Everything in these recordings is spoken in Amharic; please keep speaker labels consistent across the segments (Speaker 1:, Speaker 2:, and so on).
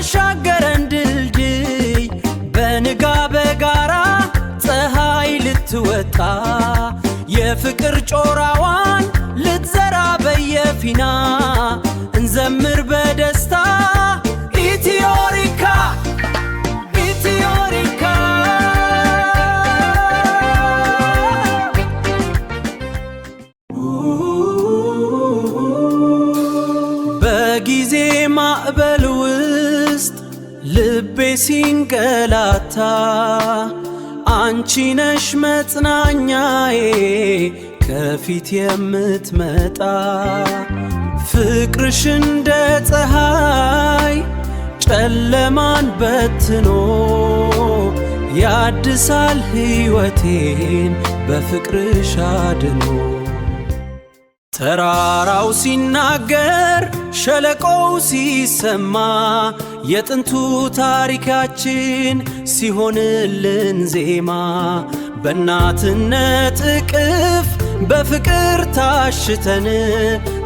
Speaker 1: ያሻገረን ድልድይ በንጋ በጋራ ፀሐይ ልትወጣ የፍቅር ጮራዋን ልትዘራ በየፊና እንዘምር በደስታ ኢትዮሪካ ኢትዮሪካ በጊዜ ማዕበል ውስጥ ልቤ ሲንገላታ አንቺ ነሽ መጽናኛዬ ከፊት የምትመጣ ፍቅርሽ እንደ ፀሐይ ጨለማን በትኖ ያድሳል ሕይወቴን በፍቅርሽ አድኖ ተራራው ሲናገር ሸለቆው ሲሰማ የጥንቱ ታሪካችን ሲሆንልን ዜማ በእናትነት እቅፍ በፍቅር ታሽተን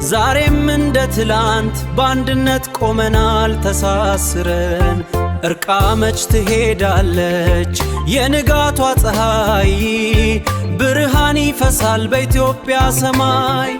Speaker 1: ዛሬም እንደ ትላንት በአንድነት ቆመናል ተሳስረን እርቃ መች ትሄዳለች የንጋቷ ፀሐይ ብርሃን ይፈሳል በኢትዮጵያ ሰማይ